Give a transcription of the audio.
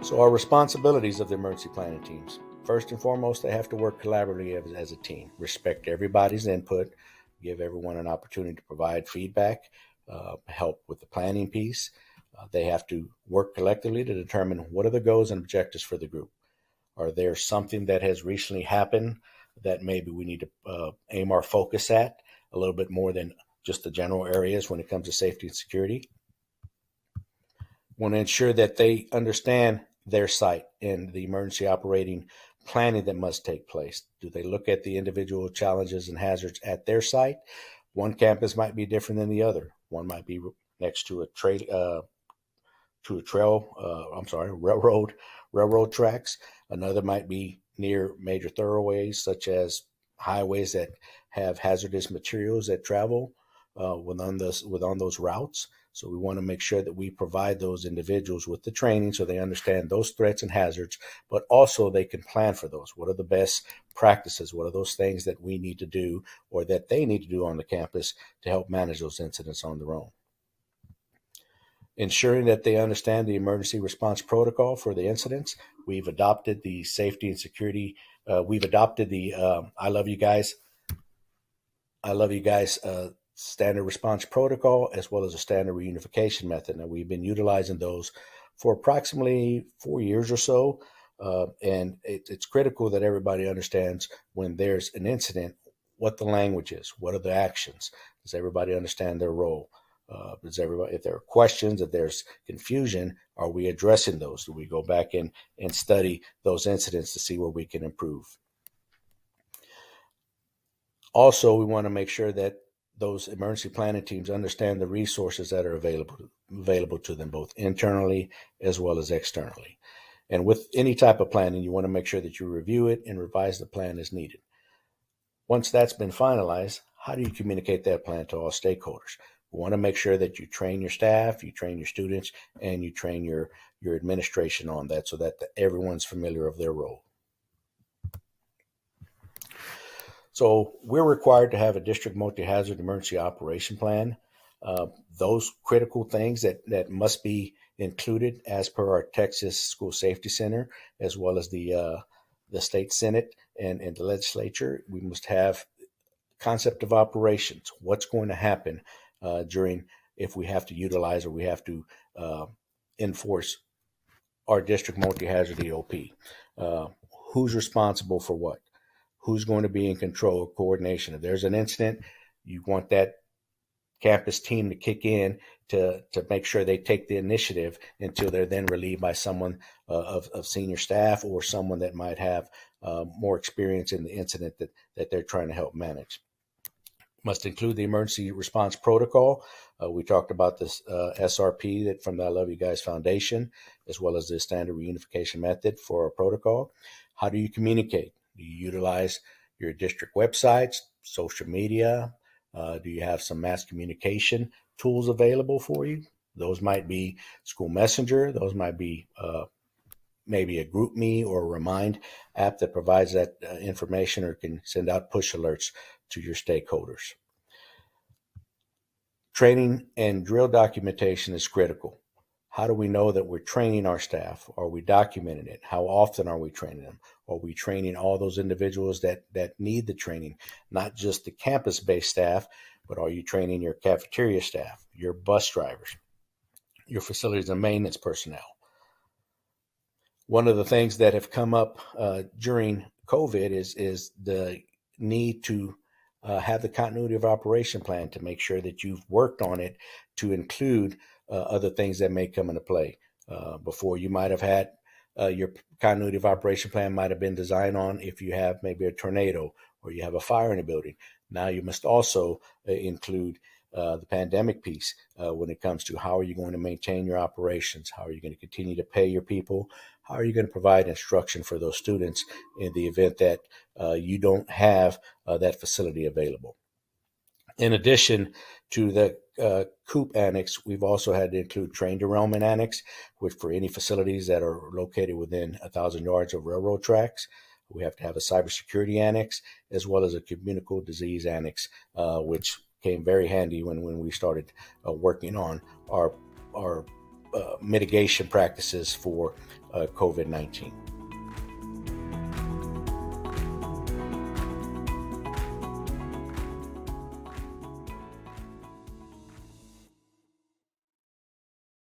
So our responsibilities of the emergency planning teams. First and foremost, they have to work collaboratively as a team, respect everybody's input, give everyone an opportunity to provide feedback, help with the planning piece. They have to work collectively to determine what are the goals and objectives for the group. Are there something that has recently happened that maybe we need to aim our focus at a little bit more than just the general areas when it comes to safety and security? Want to ensure that they understand their site and the emergency operating planning that must take place. Do they look at the individual challenges and hazards at their site? One campus might be different than the other. One might be next to railroad tracks. Another might be near major thoroughways, such as highways that have hazardous materials that travel within those routes. So we want to make sure that we provide those individuals with the training so they understand those threats and hazards, but also they can plan for those. What are the best practices? What are those things that we need to do or that they need to do on the campus to help manage those incidents on their own? Ensuring that they understand the emergency response protocol for the incidents. We've adopted the safety and security. We've adopted the I love you guys standard response protocol, as well as a standard reunification method. Now, we've been utilizing those for approximately 4 years or so. And it's critical that everybody understands when there's an incident, what the language is, what are the actions? Does everybody understand their role? If there are questions, if there's confusion, are we addressing those? Do we go back and study those incidents to see where we can improve? Also, we want to make sure that those emergency planning teams understand the resources that are available to them, both internally as well as externally. And with any type of planning, you want to make sure that you review it and revise the plan as needed. Once that's been finalized, how do you communicate that plan to all stakeholders? We want to make sure that you train your staff, you train your students, and you train your administration on that so that everyone's familiar of their role. So we're required to have a district multi-hazard emergency operation plan. Those critical things that must be included as per our Texas School Safety Center, as well as the state Senate and the legislature. We must have concept of operations. What's going to happen during if we have to utilize or we have to enforce our district multi-hazard EOP. Who's responsible for what? Who's going to be in control of coordination? If there's an incident, you want that campus team to kick in to make sure they take the initiative until they're then relieved by someone of senior staff or someone that might have more experience in the incident that they're trying to help manage. Must include the emergency response protocol. We talked about this SRP from the I Love You Guys Foundation, as well as the standard reunification method for our protocol. How do you communicate? Do you utilize your district websites, social media? Do you have some mass communication tools available for you? Those might be School Messenger. Those might be maybe a GroupMe or a Remind app that provides that information or can send out push alerts to your stakeholders. Training and drill documentation is critical. How do we know that we're training our staff? Are we documenting it? How often are we training them? Are we training all those individuals that need the training, not just the campus-based staff, but are you training your cafeteria staff, your bus drivers, your facilities and maintenance personnel? One of the things that have come up during COVID is the need to have the continuity of operation plan to make sure that you've worked on it to include other things that may come into play. Before you might have had your continuity of operation plan might have been designed on if you have maybe a tornado or you have a fire in a building. Now you must also include the pandemic piece when it comes to how are you going to maintain your operations? How are you going to continue to pay your people? How are you going to provide instruction for those students in the event that you don't have that facility available? In addition to the COOP Annex, we've also had to include Train Derailment Annex, which for any facilities that are located within 1,000 yards of railroad tracks. We have to have a Cybersecurity Annex, as well as a Communicable Disease Annex, which came very handy when we started working on our mitigation practices for COVID-19.